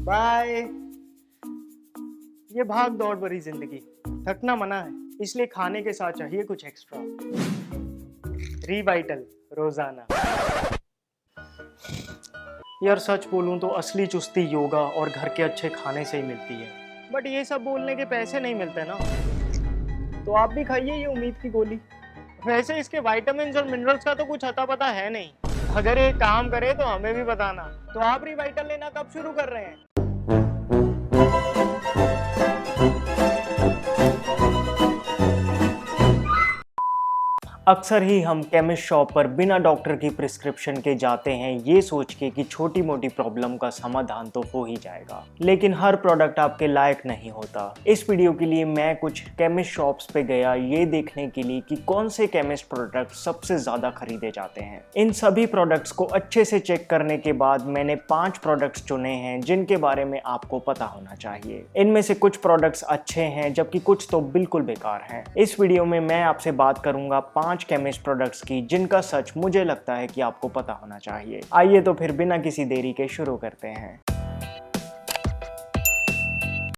Bye. ये भाग दौड़ भरी जिंदगी, थकना मना है, इसलिए खाने के साथ चाहिए कुछ एक्स्ट्रा। रिवाइटल रोजाना। यार सच बोलूं तो असली चुस्ती योगा और घर के अच्छे खाने से ही मिलती है, बट ये सब बोलने के पैसे नहीं मिलते ना। तो आप भी खाइए ये उम्मीद की गोली। वैसे इसके विटामिन्स और मिनरल्स का तो कुछ अता पता है नहीं। अगर ये काम करे तो हमें भी बताना। तो आप रिवाइटल लेना कब शुरू कर रहे हैं? अक्सर ही हम केमिस्ट शॉप पर बिना डॉक्टर की प्रिस्क्रिप्शन के जाते हैं, ये सोच के कि छोटी मोटी प्रॉब्लम का समाधान तो हो ही जाएगा, लेकिन हर प्रोडक्ट आपके लायक नहीं होता। इस वीडियो के लिए मैं कुछ केमिस्ट शॉप्स पे गया ये देखने के लिए कि कौन से केमिस्ट प्रोडक्ट सबसे ज्यादा खरीदे जाते हैं। इन सभी प्रोडक्ट्स को अच्छे से चेक करने के बाद मैंने 5 प्रोडक्ट्स चुने हैं जिनके बारे में आपको पता होना चाहिए। इनमें से कुछ प्रोडक्ट्स अच्छे हैं जबकि कुछ तो बिल्कुल बेकार हैं। इस वीडियो में मैं आपसे बात करूंगा 5 केमिस्ट प्रोडक्ट्स की जिनका सच मुझे लगता है कि आपको पता होना चाहिए। आइए तो फिर बिना किसी देरी के शुरू करते हैं।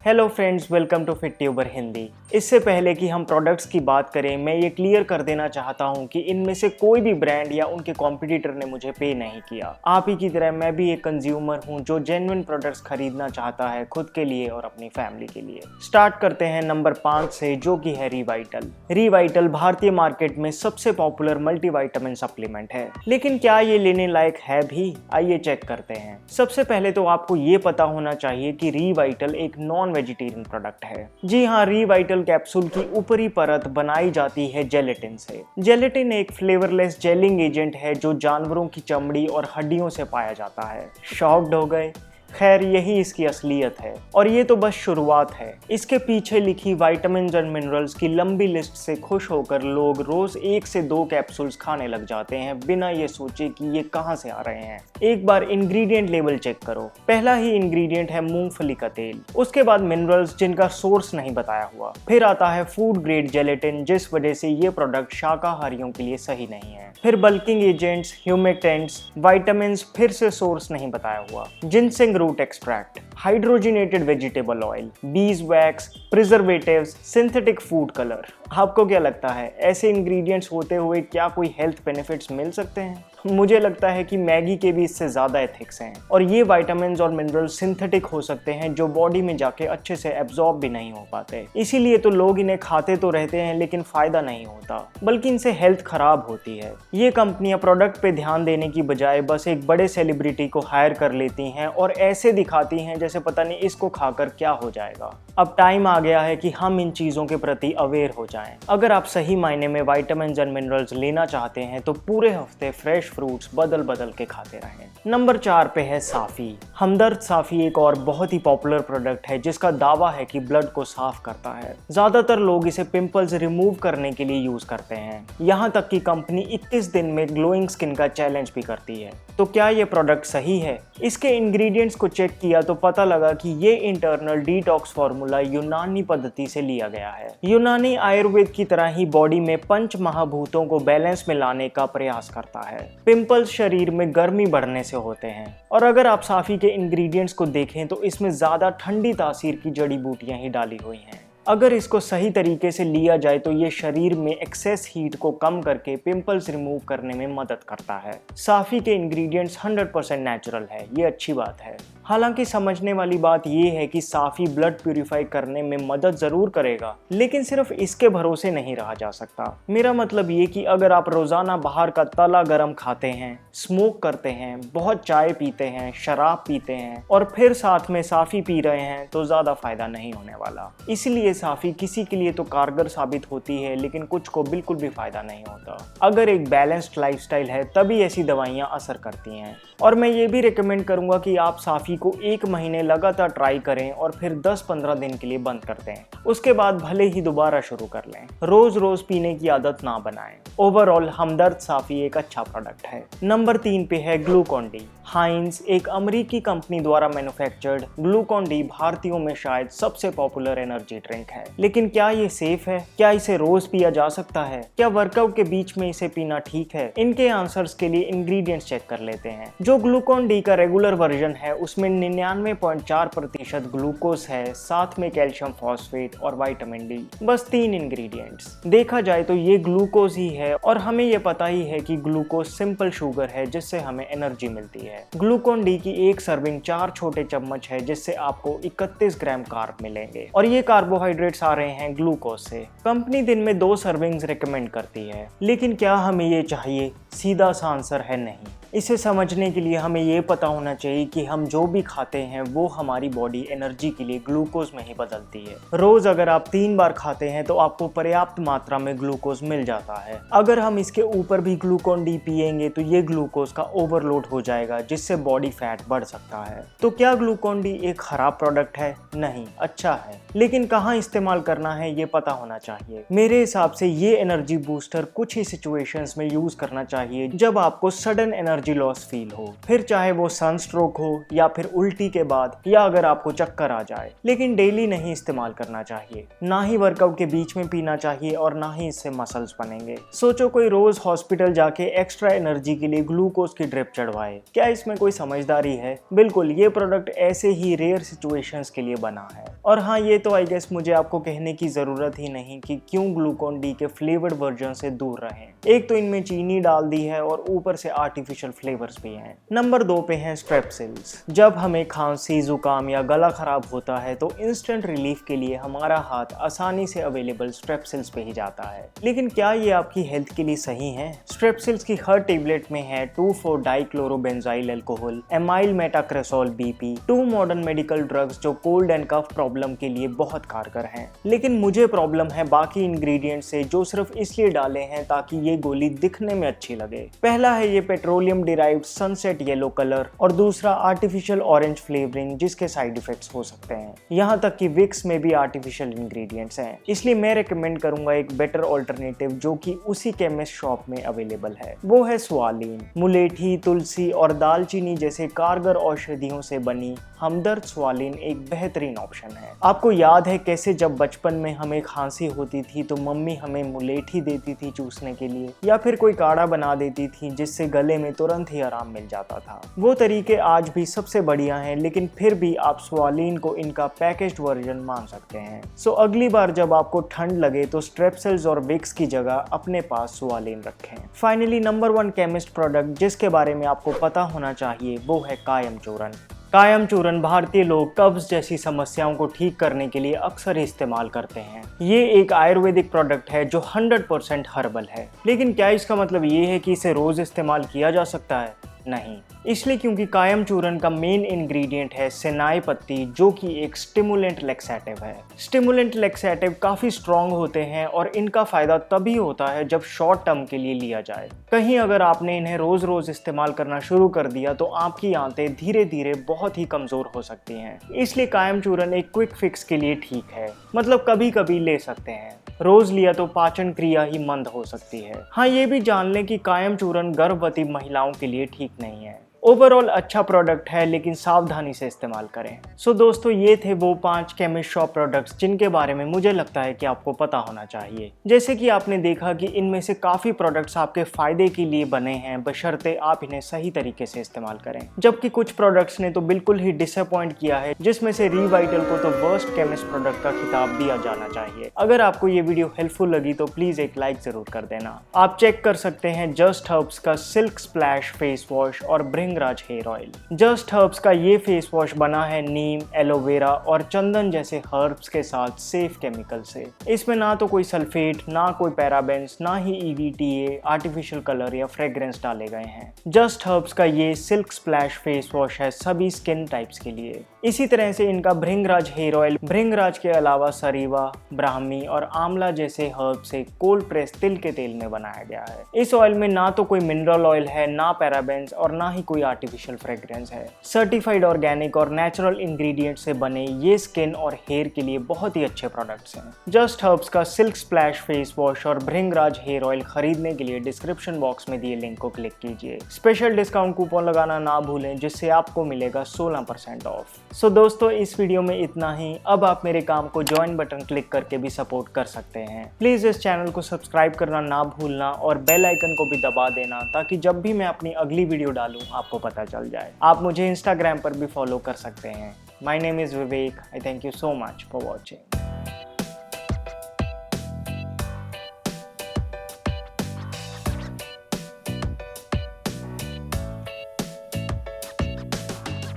Hello friends, welcome to Fit Tuber Hindi. इससे पहले कि हम प्रोडक्ट्स की बात करें, मैं ये क्लियर कर देना चाहता हूं कि इनमें से कोई भी ब्रांड या उनके कॉम्पिटिटर ने मुझे पे नहीं किया। आप ही की तरह मैं भी एक कंज्यूमर हूं जो जेन्युइन प्रोडक्ट्स खरीदना चाहता है खुद के लिए और अपनी फैमिली के लिए। स्टार्ट करते हैं नंबर 5 से, जो कि है रिवाइटल। रिवाइटल भारतीय मार्केट में सबसे पॉपुलर मल्टीविटामिन सप्लीमेंट है, लेकिन क्या ये लेने लायक है भी? आइए चेक करते हैं। सबसे पहले तो आपको ये पता होना चाहिए कि रिवाइटल एक नॉन वेजिटेरियन प्रोडक्ट है। जी हाँ, रिवाइटल कैप्सूल की ऊपरी परत बनाई जाती है जेलेटिन से। जेलेटिन एक फ्लेवरलेस जेलिंग एजेंट है जो जानवरों की चमड़ी और हड्डियों से पाया जाता है। शॉक्ड हो गए? खैर, यही इसकी असलियत है और ये तो बस शुरुआत है। इसके पीछे लिखी विटामिन्स और मिनरल्स की लंबी लिस्ट से खुश होकर लोग रोज 1 से 2 कैप्सूल्स खाने लग जाते हैं बिना ये सोचे कि ये कहां से आ रहे हैं। एक बार इंग्रेडिएंट लेबल चेक करो। पहला ही इंग्रेडिएंट है मूंगफली का तेल, उसके बाद मिनरल्स जिनका सोर्स नहीं बताया हुआ, फिर आता है फूड ग्रेड जेलेटिन जिस वजह से ये प्रोडक्ट शाकाहारियों के लिए सही नहीं है, फिर बल्किंग एजेंट्स, ह्यूमेक्टेंट्स, विटामिन्स, फिर से सोर्स नहीं बताया हुआ, ginseng root extract, hydrogenated vegetable oil, beeswax, preservatives, synthetic food colour. आपको क्या लगता है, ऐसे इंग्रेडिएंट्स होते हुए क्या कोई हेल्थ बेनिफिट्स मिल सकते हैं? मुझे लगता है कि मैगी के भी इससे ज्यादा एथिक्स हैं और ये विटामिन्स और मिनरल्स सिंथेटिक हो सकते हैं जो बॉडी में जाके अच्छे से एब्जॉर्ब भी नहीं हो पाते। इसीलिए तो लोग इन्हें खाते तो रहते हैं लेकिन फायदा नहीं होता, बल्कि इनसे हेल्थ खराब होती है। ये कंपनियां प्रोडक्ट पे ध्यान देने की बजाय बस एक बड़े सेलिब्रिटी को हायर कर लेती हैं और ऐसे दिखाती हैं जैसे पता नहीं इसको खाकर क्या हो जाएगा। अब टाइम आ गया है कि हम इन चीजों के प्रति अवेयर हो जाएं। अगर आप सही मायने में विटामिन्स और मिनरल्स लेना चाहते हैं तो पूरे हफ्ते फ्रेश फ्रूट्स बदल बदल के खाते रहें। नंबर 4 पे है साफी। हमदर्द साफी एक और बहुत ही पॉपुलर प्रोडक्ट है जिसका दावा है कि ब्लड को साफ करता है। ज्यादातर लोग इसे पिंपल्स रिमूव करने के लिए यूज करते हैं, यहाँ तक कि कंपनी 21 दिन में ग्लोइंग स्किन का चैलेंज भी करती है। तो क्या ये प्रोडक्ट सही है? इसके इंग्रेडिएंट्स को चेक किया तो पता लगा कि ये इंटरनल डिटॉक्स फॉर्मूला यूनानी पद्धति से लिया गया है। यूनानी आयुर्वेद की तरह ही बॉडी में पंच महाभूतों को बैलेंस में लाने का प्रयास करता है। पिंपल्स शरीर में गर्मी बढ़ने से होते हैं और अगर आप साफी के इंग्रेडिएंट्स को देखें तो इसमें ज्यादा ठंडी तासीर की जड़ी बूटियां ही डाली हुई हैं। अगर इसको सही तरीके से लिया जाए तो ये शरीर में एक्सेस हीट को कम करके पिंपल्स रिमूव करने में मदद करता है। साफी के इंग्रेडिएंट्स 100% नेचुरल है, ये अच्छी बात है। हालांकि समझने वाली बात ये है कि साफी ब्लड प्यूरिफाई करने में मदद जरूर करेगा, लेकिन सिर्फ इसके भरोसे नहीं रहा जा सकता। मेरा मतलब ये कि अगर आप रोजाना बाहर का तला गरम खाते हैं, स्मोक करते हैं, बहुत चाय पीते हैं, शराब पीते हैं और फिर साथ में साफी पी रहे हैं तो ज्यादा फायदा नहीं होने वाला। इसलिए साफी किसी के लिए तो कारगर साबित होती है लेकिन कुछ को बिल्कुल भी फायदा नहीं होता। अगर एक बैलेंस्ड लाइफस्टाइल है तभी ऐसी दवाइयां असर करती हैं। और मैं ये भी रिकमेंड करूंगा कि आप साफी को 1 महीने लगातार ट्राई करें और फिर 10-15 दिन के लिए बंद कर दें। उसके बाद भले ही दोबारा शुरू कर लें। रोज रोज पीने की आदत ना बनाएं। ओवरऑल हमदर्द साफी एक अच्छा प्रोडक्ट है। नंबर 3 पे है ग्लूकॉन डी। हाइंस एक अमेरिकी कंपनी द्वारा मैन्युफैक्चर्ड ग्लूकॉन डी भारतीयों में शायद सबसे पॉपुलर एनर्जी ड्रिंक है। लेकिन क्या ये सेफ है? क्या इसे रोज पिया जा सकता है? क्या वर्कआउट के बीच में इसे पीना ठीक है? इनके आंसर्स के लिए इंग्रेडिएंट्स चेक कर लेते हैं। जो ग्लूकॉन डी का रेगुलर वर्जन है उसमें 99.4% ग्लूकोज है, साथ में कैल्शियम फॉस्फेट और विटामिन डी। बस 3 इंग्रेडिएंट्स। देखा जाए तो ये ग्लूकोज ही है और हमें ये पता ही है कि ग्लूकोज सिंपल शुगर है जिससे हमें एनर्जी मिलती है। ग्लूकॉन डी की एक सर्विंग 4 छोटे चम्मच है जिससे आपको 31 ग्राम कार्ब मिलेंगे और ये कार्बोहाइड्रेट्स आ रहे हैं ग्लूकोज से। कंपनी दिन में 2 सर्विंग्स रिकमेंड करती है, लेकिन क्या हमें ये चाहिए? सीधा सा आंसर है नहीं। इसे समझने के लिए हमें ये पता होना चाहिए कि हम जो भी खाते हैं वो हमारी बॉडी एनर्जी के लिए ग्लूकोज में ही बदलती है। रोज अगर आप 3 बार खाते हैं तो आपको पर्याप्त मात्रा में ग्लूकोज मिल जाता है। अगर हम इसके ऊपर भी ग्लूकॉन डी पिएंगे तो ये ग्लूकोज का ओवरलोड हो जाएगा जिससे बॉडी फैट बढ़ सकता है। तो क्या ग्लूकॉन डी एक खराब प्रोडक्ट है? नहीं, अच्छा है, लेकिन कहाँ इस्तेमाल करना है ये पता होना चाहिए। मेरे हिसाब से ये एनर्जी बूस्टर कुछ ही सिचुएशंस में यूज करना चाहिए जब आपको सडन एनर्जी लॉस फील हो, फिर चाहे वो सनस्ट्रोक हो या फिर उल्टी के बाद या अगर आपको चक्कर आ जाए। लेकिन डेली नहीं इस्तेमाल करना चाहिए, ना ही वर्कआउट के बीच में पीना चाहिए और ना ही इससे मसल्स बनेंगे। सोचो कोई रोज हॉस्पिटल जाके एक्स्ट्रा एनर्जी के लिए ग्लूकोज की ड्रिप चढ़वाए, क्या इसमें कोई समझदारी है? बिल्कुल, ये प्रोडक्ट ऐसे ही रेयर सिचुएशंस के लिए बना है। और हाँ, ये तो आई गेस मुझे आपको कहने की जरूरत ही नहीं कि क्यों ग्लूकॉन डी के फ्लेवर्ड वर्जन से दूर रहें। एक तो इनमें चीनी डाल दी है और ऊपर से आर्टिफिशियल फ्लेवर्स भी हैं। नंबर 2 पे हैं स्ट्रेप्सिल्स। जब हमें खांसी, जुकाम या गला खराब होता है तो इंस्टेंट रिलीफ के लिए हमारा हाथ आसानी से अवेलेबल स्ट्रेप्सिल्स पे ही जाता है। लेकिन क्या ये आपकी हेल्थ के लिए सही है? स्ट्रेप्सिल्स की हर टेबलेट में है 2,4-डाइक्लोरोबेंजाइल alcohol, amyl metacresol BP, 2 modern medical drugs जो कोल्ड एंड कफ प्रॉब्लम के लिए बहुत कारगर हैं। लेकिन मुझे प्रॉब्लम है बाकी इंग्रेडिएंट से जो सिर्फ इसलिए डाले हैं ताकि ये गोली दिखने में अच्छी लगे। पहला है ये petroleum derived sunset yellow colour और दूसरा आर्टिफिशियल ऑरेंज फ्लेवरिंग जिसके साइड इफेक्ट्स हो सकते हैं। यहाँ तक कि विक्स में भी आर्टिफिशियल इंग्रेडिएंट्स हैं। इसलिए मैं रेकमेंड करूंगा एक बेटर ऑल्टरनेटिव जो कि उसी केमिस्ट शॉप में अवेलेबल है। वो है स्वालीन। मुलेठी, तुलसी और दालचीनी जैसे कारगर औषधियों से बनी हमदर्द स्वालीन एक बेहतरीन ऑप्शन है। आपको याद है कैसे जब बचपन में हमें खांसी होती थी तो मम्मी हमें मुलेठी देती थी चूसने के लिए, या फिर कोई काढ़ा बना देती थी जिससे गले में तुरंत ही आराम मिल जाता था। वो तरीके आज भी सबसे बढ़िया हैं, लेकिन फिर भी आप स्वालीन को इनका पैकेज्ड वर्जन मान सकते हैं। सो अगली बार जब आपको ठंड लगे तो स्ट्रेप्सिल्स और विक्स की जगह अपने पास स्वालीन रखें। फाइनली नंबर 1 केमिस्ट प्रोडक्ट जिसके बारे में आपको पता होना चाहिए वो है कायम चूर्ण। कायम चूर्ण भारतीय लोग कब्ज जैसी समस्याओं को ठीक करने के लिए अक्सर इस्तेमाल करते हैं। ये एक आयुर्वेदिक प्रोडक्ट है जो 100% हर्बल है। लेकिन क्या इसका मतलब ये है कि इसे रोज इस्तेमाल किया जा सकता है? नहीं, इसलिए क्योंकि कायम चूर्ण का मेन इंग्रेडिएंट है सेनाई पत्ती जो कि एक स्टिमुलेंट लैक्सेटिव है। स्टिमुलेंट लैक्सेटिव काफ़ी स्ट्रॉन्ग होते हैं और इनका फ़ायदा तभी होता है जब शॉर्ट टर्म के लिए लिया जाए। कहीं अगर आपने इन्हें रोज़ रोज़ इस्तेमाल करना शुरू कर दिया तो आपकी आंतें धीरे धीरे बहुत ही कमज़ोर हो सकती हैं। इसलिए कायम चूर्ण एक क्विक फिक्स के लिए ठीक है, मतलब कभी कभी ले सकते हैं। रोज लिया तो पाचन क्रिया ही मंद हो सकती है। हाँ, ये भी जान लें कि कायम चूर्ण गर्भवती महिलाओं के लिए ठीक नहीं है। ओवरऑल अच्छा प्रोडक्ट है, लेकिन सावधानी से इस्तेमाल करें। सो दोस्तों, ये थे वो 5 केमिस्ट शॉप प्रोडक्ट्स जिनके बारे में मुझे लगता है कि आपको पता होना चाहिए। जैसे कि आपने देखा कि इनमें से काफ़ी प्रोडक्ट्स आपके फ़ायदे के लिए बने हैं, बशर्ते आप इन्हें सही तरीके से इस्तेमाल करें। जबकि कुछ प्रोडक्ट्स ने तो बिल्कुल ही डिसअपॉइंट किया है, जिसमें से रिवाइटल को तो वर्स्ट केमिस्ट प्रोडक्ट का खिताब दिया जाना चाहिए। अगर आपको ये वीडियो हेल्पफुल लगी तो प्लीज़ एक लाइक ज़रूर कर देना। आप चेक कर सकते हैं जस्ट हर्ब्स का सिल्क स्प्लैश फेस वॉश और भृंगराज हेयर ऑयल। जस्ट हर्ब्स का ये फेस वॉश बना है नीम, एलोवेरा और चंदन जैसे हर्ब्स के साथ सेफ केमिकल से। इसमें ना तो कोई सल्फेट, ना कोई पैराबेंस, ना ही EDTA, आर्टिफिशियल कलर या फ्रेग्रेंस डाले गए हैं। जस्ट हर्ब्स का ये सिल्क स्प्लैश फेस वॉश है सभी स्किन टाइप्स के लिए। इसी तरह से इनका भृंगराज हेयर ऑयल भृंगराज के अलावा सरीवा, ब्राह्मी और आंवला जैसे हर्ब से कोल्ड प्रेस तिल के तेल में बनाया गया है। इस ऑयल में ना तो कोई मिनरल ऑयल है, ना पैराबेन्स और ना ही कोई आर्टिफिशियल फ्रेग्रेंस है। सर्टिफाइड ऑर्गेनिक और नेचुरल इंग्रेडिएंट से बने ये स्किन और हेयर के लिए बहुत ही अच्छे प्रोडक्ट्स हैं। जस्ट हर्ब्स का सिल्क स्प्लैश फेस वॉश और भृंगराज हेयर ऑयल खरीदने के लिए डिस्क्रिप्शन बॉक्स में दिए लिंक को क्लिक कीजिए। स्पेशल डिस्काउंट कूपन लगाना ना भूलें, जिससे आपको मिलेगा 16% ऑफ। सो दोस्तों, इस वीडियो में इतना ही। अब आप मेरे काम को ज्वाइन बटन क्लिक करके भी सपोर्ट कर सकते हैं। प्लीज इस चैनल को सब्सक्राइब करना ना भूलना और बेल आइकन को भी दबा देना, ताकि जब भी मैं अपनी अगली वीडियो डालूं आपको पता चल जाए। आप मुझे इंस्टाग्राम पर भी फॉलो कर सकते हैं। My name is Vivek. I thank you so much for watching.